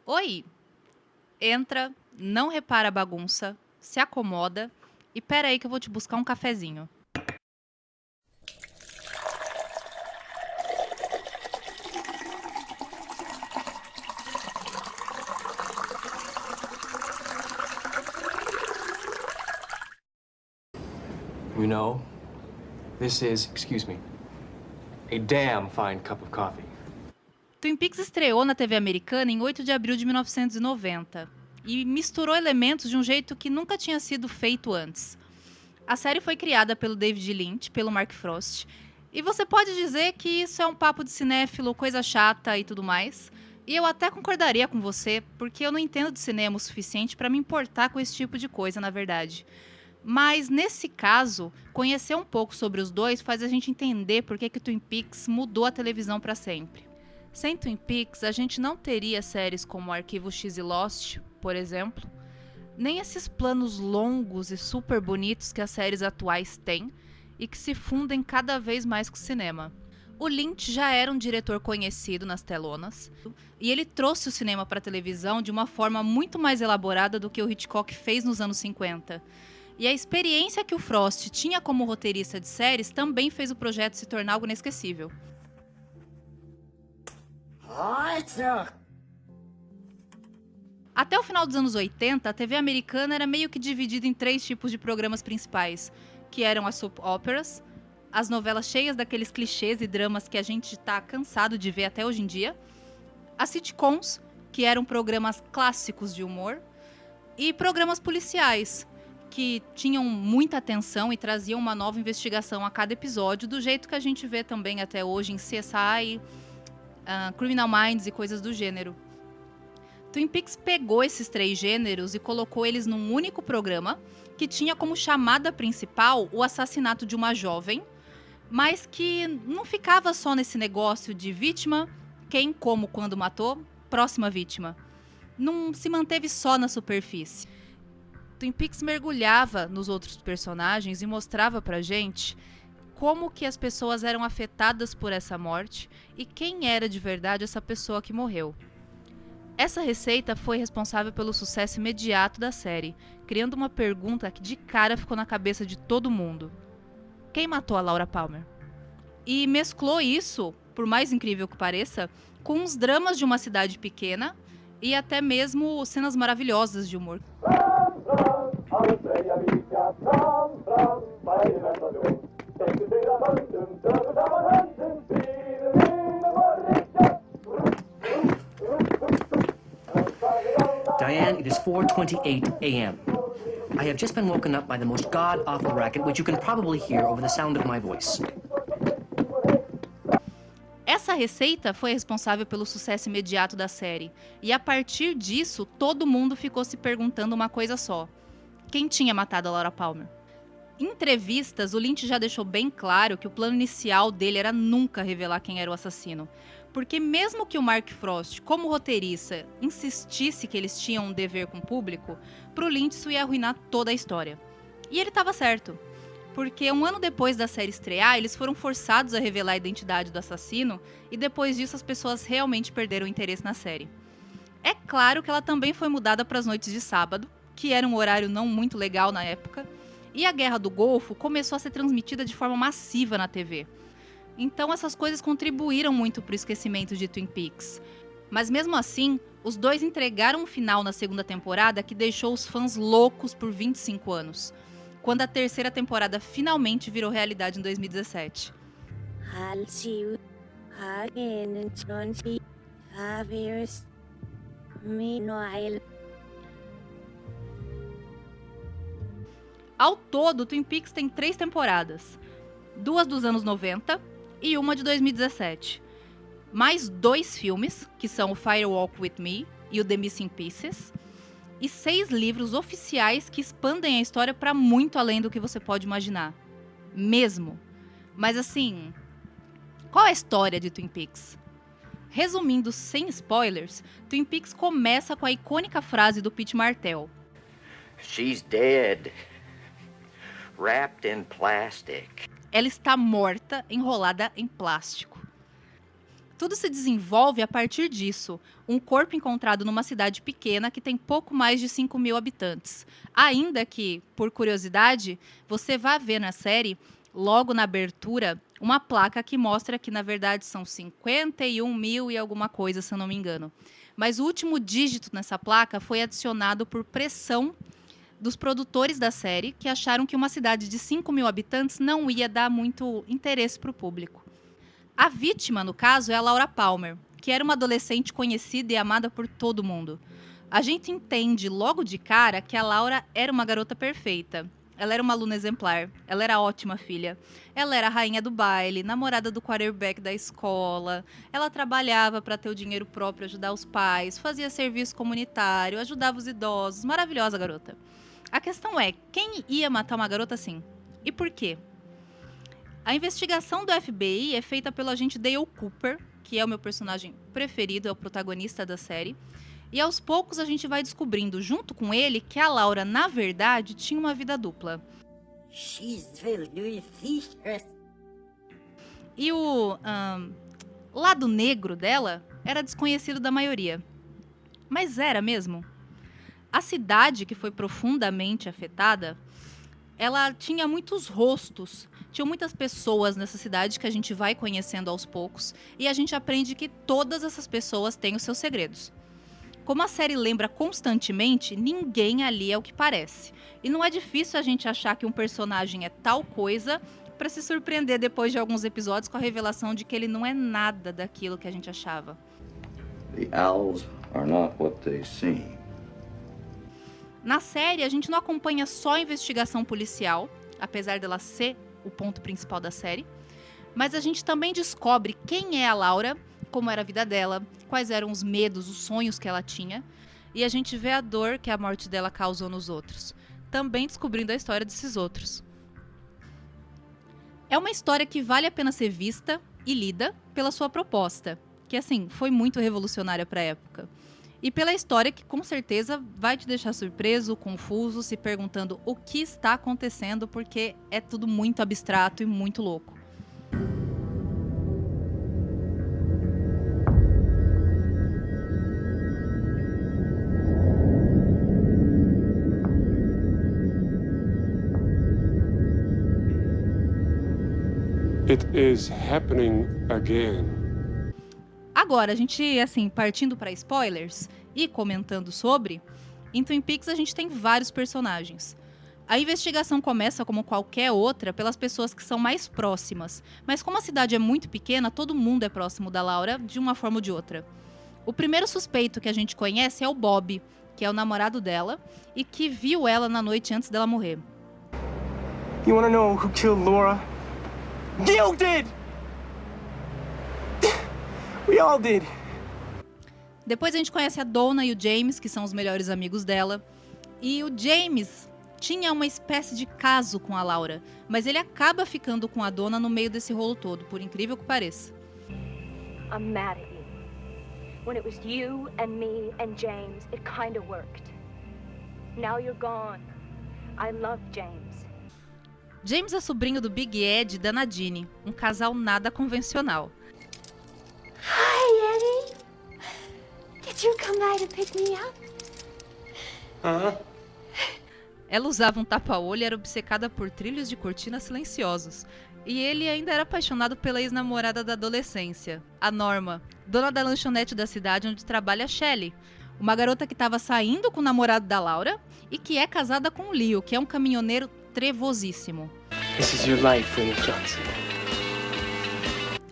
Oi, entra, não repara a bagunça, se acomoda e pera aí que eu vou te buscar um cafezinho. You know, this is, excuse me, a damn fine cup of coffee. Twin Peaks estreou na TV americana em 8 de abril de 1990 e misturou elementos de um jeito que nunca tinha sido feito antes. A série foi criada pelo David Lynch, pelo Mark Frost, e você pode dizer que isso é um papo de cinéfilo, coisa chata e tudo mais. E eu até concordaria com você, porque eu não entendo de cinema o suficiente para me importar com esse tipo de coisa, na verdade. Mas nesse caso, conhecer um pouco sobre os dois faz a gente entender por que Twin Peaks mudou a televisão para sempre. Sem Twin Peaks, a gente não teria séries como Arquivo X e Lost, por exemplo, nem esses planos longos e super bonitos que as séries atuais têm e que se fundem cada vez mais com o cinema. O Lynch já era um diretor conhecido nas telonas e ele trouxe o cinema para a televisão de uma forma muito mais elaborada do que o Hitchcock fez nos anos 50. E a experiência que o Frost tinha como roteirista de séries também fez o projeto se tornar algo inesquecível. Até o final dos anos 80, a TV americana era meio que dividida em 3 tipos de programas principais, que eram as soap operas, as novelas cheias daqueles clichês e dramas que a gente está cansado de ver até hoje em dia, as sitcoms, que eram programas clássicos de humor, e programas policiais, que tinham muita atenção e traziam uma nova investigação a cada episódio, do jeito que a gente vê também até hoje em CSI, Criminal Minds e coisas do gênero. Twin Peaks pegou esses 3 gêneros e colocou eles num único programa, que tinha como chamada principal o assassinato de uma jovem, mas que não ficava só nesse negócio de vítima, quem, como, quando matou, próxima vítima. Não se manteve só na superfície. Twin Peaks mergulhava nos outros personagens e mostrava pra gente como que as pessoas eram afetadas por essa morte e quem era de verdade essa pessoa que morreu. Essa receita foi responsável pelo sucesso imediato da série, criando uma pergunta que de cara ficou na cabeça de todo mundo: quem matou a Laura Palmer? E mesclou isso, por mais incrível que pareça, com os dramas de uma cidade pequena e até mesmo cenas maravilhosas de humor. Diane, it is 4:28 a.m. I have just been woken up by the most god-awful racket, which you can probably hear over the sound of my voice. Essa receita foi responsável pelo sucesso imediato da série. E a partir disso, todo mundo ficou se perguntando uma coisa só: quem tinha matado a Laura Palmer? Em entrevistas, o Lynch já deixou bem claro que o plano inicial dele era nunca revelar quem era o assassino. Porque mesmo que o Mark Frost, como roteirista, insistisse que eles tinham um dever com o público, pro Lynch isso ia arruinar toda a história. E ele estava certo. Porque um ano depois da série estrear, eles foram forçados a revelar a identidade do assassino, e depois disso as pessoas realmente perderam o interesse na série. É claro que ela também foi mudada para as noites de sábado, que era um horário não muito legal na época, e a Guerra do Golfo começou a ser transmitida de forma massiva na TV. Então essas coisas contribuíram muito para o esquecimento de Twin Peaks. Mas mesmo assim, os dois entregaram um final na segunda temporada que deixou os fãs loucos por 25 anos, quando a terceira temporada finalmente virou realidade em 2017. Ao todo, Twin Peaks tem 3 temporadas, 2 dos anos 90 e uma de 2017. Mais 2 filmes, que são o Fire Walk With Me e o The Missing Pieces, e 6 livros oficiais que expandem a história para muito além do que você pode imaginar. Mesmo. Mas assim, qual é a história de Twin Peaks? Resumindo sem spoilers, Twin Peaks começa com a icônica frase do Pete Martell: She's dead. Wrapped in plastic. ela está morta, enrolada em plástico. Tudo se desenvolve a partir disso. Um corpo encontrado numa cidade pequena que tem pouco mais de 5.000 habitantes. Ainda que, por curiosidade, você vá ver na série, logo na abertura, uma placa que mostra que, na verdade, são 51.000 e alguma coisa, se eu não me engano. Mas o último dígito nessa placa foi adicionado por pressão dos produtores da série, que acharam que uma cidade de 5.000 habitantes não ia dar muito interesse para o público. A vítima, no caso, é a Laura Palmer, que era uma adolescente conhecida e amada por todo mundo. A gente entende logo de cara que a Laura era uma garota perfeita. Ela era uma aluna exemplar, ela era ótima filha. Ela era a rainha do baile, namorada do quarterback da escola. Ela trabalhava para ter o dinheiro próprio, ajudar os pais, fazia serviço comunitário, ajudava os idosos. Maravilhosa garota. A questão é, quem ia matar uma garota assim? E por quê? A investigação do FBI é feita pelo agente Dale Cooper, que é o meu personagem preferido, é o protagonista da série. E aos poucos a gente vai descobrindo, junto com ele, que a Laura, na verdade, tinha uma vida dupla. E o lado negro dela era desconhecido da maioria. Mas era mesmo? A cidade, que foi profundamente afetada, ela tinha muitos rostos. Tinham muitas pessoas nessa cidade que a gente vai conhecendo aos poucos. E a gente aprende que todas essas pessoas têm os seus segredos. Como a série lembra constantemente, ninguém ali é o que parece. E não é difícil a gente achar que um personagem é tal coisa para se surpreender depois de alguns episódios com a revelação de que ele não é nada daquilo que a gente achava. The owls are not what they seem. Na série, a gente não acompanha só a investigação policial, apesar dela ser o ponto principal da série, mas a gente também descobre quem é a Laura, como era a vida dela, quais eram os medos, os sonhos que ela tinha, e a gente vê a dor que a morte dela causou nos outros, também descobrindo a história desses outros. É uma história que vale a pena ser vista e lida pela sua proposta, que assim, foi muito revolucionária para a época. E pela história que com certeza vai te deixar surpreso, confuso, se perguntando o que está acontecendo, porque é tudo muito abstrato e muito louco. It is happening again. Agora, a gente, assim, partindo para spoilers e comentando sobre, em Twin Peaks a gente tem vários personagens. A investigação começa, como qualquer outra, pelas pessoas que são mais próximas. Mas como a cidade é muito pequena, todo mundo é próximo da Laura de uma forma ou de outra. O primeiro suspeito que a gente conhece é o Bob, que é o namorado dela e que viu ela na noite antes dela morrer. You wanna know who killed Laura? You did! We all did. Depois a gente conhece a Donna e o James, que são os melhores amigos dela. E o James tinha uma espécie de caso com a Laura, mas ele acaba ficando com a Donna no meio desse rolo todo, por incrível que pareça. I'm mad at you. When it was you and me and James, it kind of worked. Now you're gone. I love James. James é sobrinho do Big Ed e da Nadine, um casal nada convencional. Hi, Eddie. Did you come by to pick me up? Ela usava um tapa-olho e era obcecada por trilhos de cortina silenciosos. E ele ainda era apaixonado pela ex-namorada da adolescência, a Norma, dona da lanchonete da cidade onde trabalha a Shelley, uma garota que estava saindo com o namorado da Laura e que é casada com o Leo, que é um caminhoneiro trevosíssimo. This is your life, William Johnson.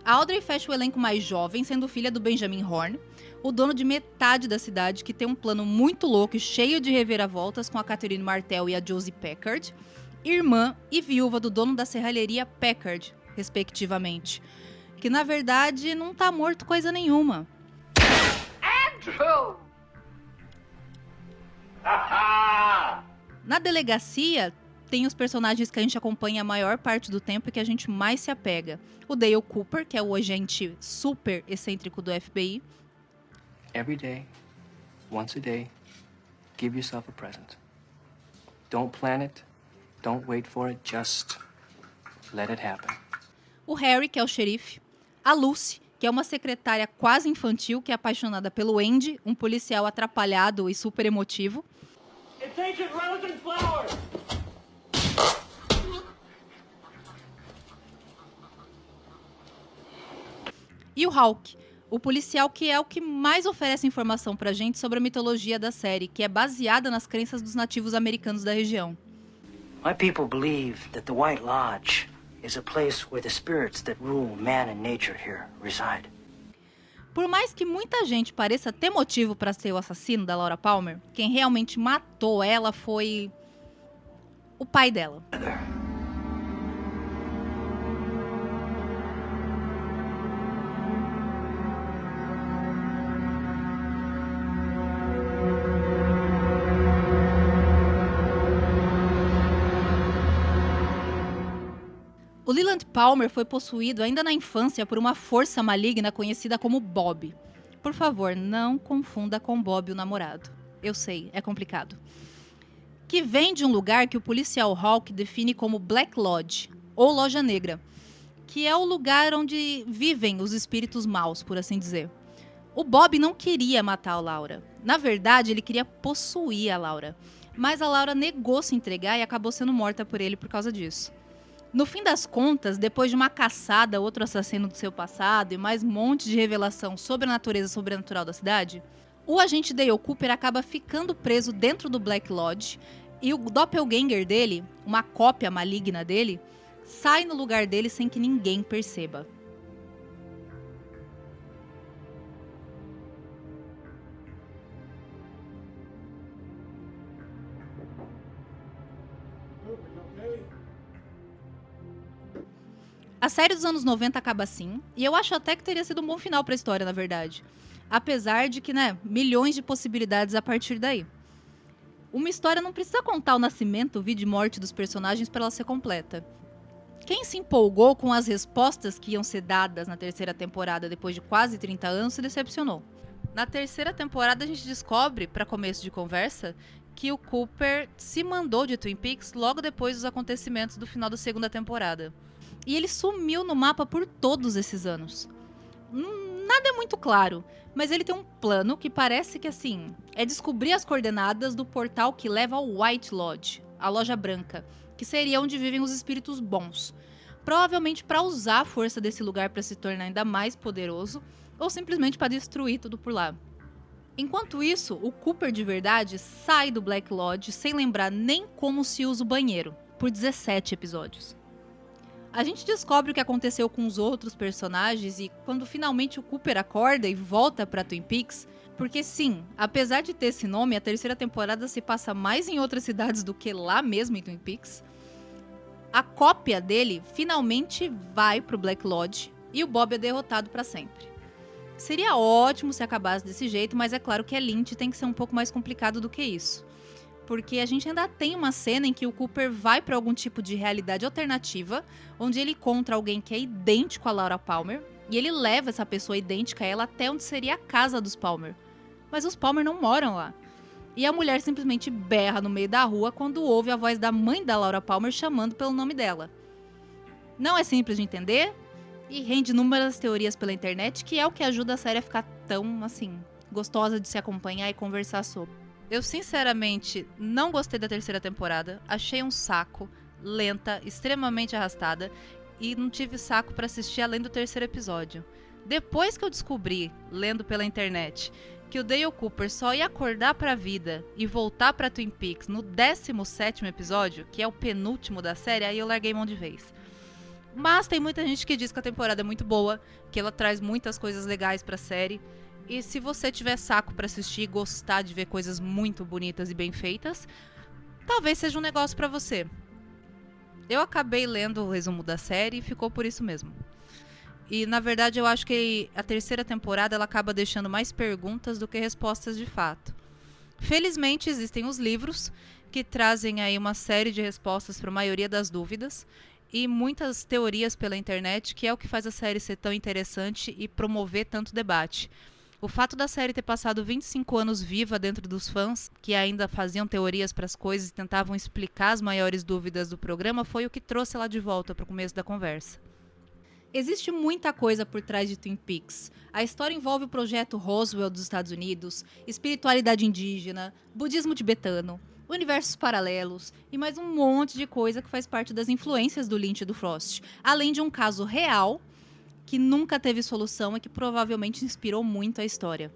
A Audrey fecha o elenco mais jovem, sendo filha do Benjamin Horne, o dono de metade da cidade, que tem um plano muito louco e cheio de reviravoltas com a Catherine Martell e a Josie Packard, irmã e viúva do dono da serralheria Packard, respectivamente, que na verdade não tá morto coisa nenhuma. Andrew! Na delegacia, tem os personagens que a gente acompanha a maior parte do tempo e que a gente mais se apega. O Dale Cooper, que é o agente super excêntrico do FBI. Every day, once a day, give yourself a present. Don't plan it, don't wait for it, just let it happen. O Harry, que é o xerife. A Lucy, que é uma secretária quase infantil que é apaixonada pelo Andy, um policial atrapalhado e super emotivo. It's Agent Rosenflower! E o Hawk, o policial que é o que mais oferece informação pra gente sobre a mitologia da série, que é baseada nas crenças dos nativos americanos da região. My people believe that the White Lodge is a place where the spirits that rule man and nature here reside. Por mais que muita gente pareça ter motivo para ser o assassino da Laura Palmer, quem realmente matou ela foi o pai dela. O Leland Palmer foi possuído ainda na infância por uma força maligna conhecida como Bob. Por favor, não confunda com Bob, o namorado. Eu sei, é complicado. Que vem de um lugar que o policial Hawk define como Black Lodge, ou Loja Negra, que é o lugar onde vivem os espíritos maus, por assim dizer. O Bob não queria matar a Laura. Na verdade, ele queria possuir a Laura. Mas a Laura negou se entregar e acabou sendo morta por ele por causa disso. No fim das contas, depois de uma caçada a outro assassino do seu passado e mais um monte de revelação sobre a natureza sobrenatural da cidade, o agente Dale Cooper acaba ficando preso dentro do Black Lodge e o doppelganger dele, uma cópia maligna dele, sai no lugar dele sem que ninguém perceba. A série dos anos 90 acaba assim, e eu acho até que teria sido um bom final pra história, na verdade. Apesar de que, milhões de possibilidades a partir daí. Uma história não precisa contar o nascimento, vida e morte dos personagens para ela ser completa. Quem se empolgou com as respostas que iam ser dadas na terceira temporada depois de quase 30 anos se decepcionou. Na terceira temporada a gente descobre, para começo de conversa, que o Cooper se mandou de Twin Peaks logo depois dos acontecimentos do final da segunda temporada. E ele sumiu no mapa por todos esses anos. Nada é muito claro, mas ele tem um plano que parece que, é descobrir as coordenadas do portal que leva ao White Lodge, a Loja Branca, que seria onde vivem os espíritos bons. Provavelmente para usar a força desse lugar para se tornar ainda mais poderoso, ou simplesmente para destruir tudo por lá. Enquanto isso, o Cooper de verdade sai do Black Lodge sem lembrar nem como se usa o banheiro, por 17 episódios. A gente descobre o que aconteceu com os outros personagens e quando finalmente o Cooper acorda e volta pra Twin Peaks, porque sim, apesar de ter esse nome, a terceira temporada se passa mais em outras cidades do que lá mesmo em Twin Peaks, a cópia dele finalmente vai pro Black Lodge e o Bob é derrotado pra sempre. Seria ótimo se acabasse desse jeito, mas é claro que Lynch tem que ser um pouco mais complicado do que isso. Porque a gente ainda tem uma cena em que o Cooper vai para algum tipo de realidade alternativa, onde ele encontra alguém que é idêntico a Laura Palmer, e ele leva essa pessoa idêntica a ela até onde seria a casa dos Palmer. Mas os Palmer não moram lá. E a mulher simplesmente berra no meio da rua quando ouve a voz da mãe da Laura Palmer chamando pelo nome dela. Não é simples de entender, e rende inúmeras teorias pela internet, que é o que ajuda a série a ficar tão, gostosa de se acompanhar e conversar sobre. Eu, sinceramente, não gostei da terceira temporada. Achei um saco, lenta, extremamente arrastada. E não tive saco pra assistir além do terceiro episódio. Depois que eu descobri, lendo pela internet, que o Dale Cooper só ia acordar pra vida e voltar pra Twin Peaks no 17º episódio, que é o penúltimo da série, aí eu larguei mão de vez. Mas tem muita gente que diz que a temporada é muito boa, que ela traz muitas coisas legais pra série. E se você tiver saco pra assistir e gostar de ver coisas muito bonitas e bem feitas, talvez seja um negócio pra você. Eu acabei lendo o resumo da série e ficou por isso mesmo. E na verdade eu acho que a terceira temporada ela acaba deixando mais perguntas do que respostas de fato. Felizmente existem os livros que trazem aí uma série de respostas para a maioria das dúvidas e muitas teorias pela internet, que é o que faz a série ser tão interessante e promover tanto debate. O fato da série ter passado 25 anos viva dentro dos fãs, que ainda faziam teorias para as coisas e tentavam explicar as maiores dúvidas do programa, foi o que trouxe ela de volta para o começo da conversa. Existe muita coisa por trás de Twin Peaks. A história envolve o projeto Roswell dos Estados Unidos, espiritualidade indígena, budismo tibetano, universos paralelos e mais um monte de coisa que faz parte das influências do Lynch e do Frost. Além de um caso real que nunca teve solução e que provavelmente inspirou muito a história.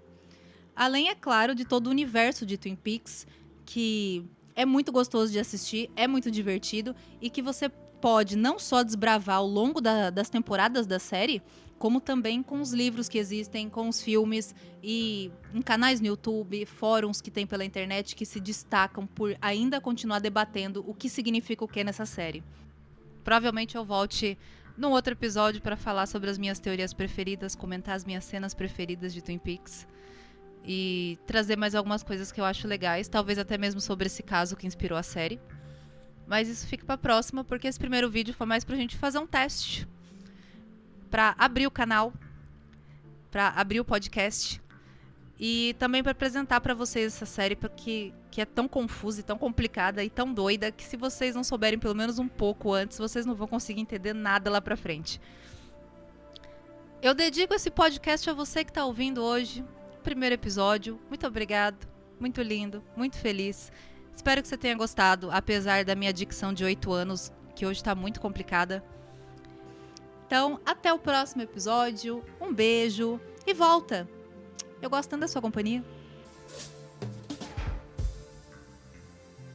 Além, é claro, de todo o universo de Twin Peaks, que é muito gostoso de assistir, é muito divertido e que você pode não só desbravar ao longo das temporadas da série, como também com os livros que existem, com os filmes e em canais no YouTube, fóruns que tem pela internet que se destacam por ainda continuar debatendo o que significa o que nessa série. Provavelmente eu volte num outro episódio para falar sobre as minhas teorias preferidas, comentar as minhas cenas preferidas de Twin Peaks e trazer mais algumas coisas que eu acho legais, talvez até mesmo sobre esse caso que inspirou a série. Mas isso fica pra próxima, porque esse primeiro vídeo foi mais pra gente fazer um teste. Pra abrir o canal. Pra abrir o podcast. E também pra apresentar pra vocês essa série, porque que é tão confusa e tão complicada e tão doida, que se vocês não souberem pelo menos um pouco antes, vocês não vão conseguir entender nada lá pra frente. Eu dedico esse podcast a você que tá ouvindo hoje. Primeiro episódio. Muito obrigado. Muito lindo. Muito feliz. Espero que você tenha gostado, apesar da minha dicção de 8 anos, que hoje tá muito complicada. Então, até o próximo episódio. Um beijo e volta! Eu gosto tanto da sua companhia.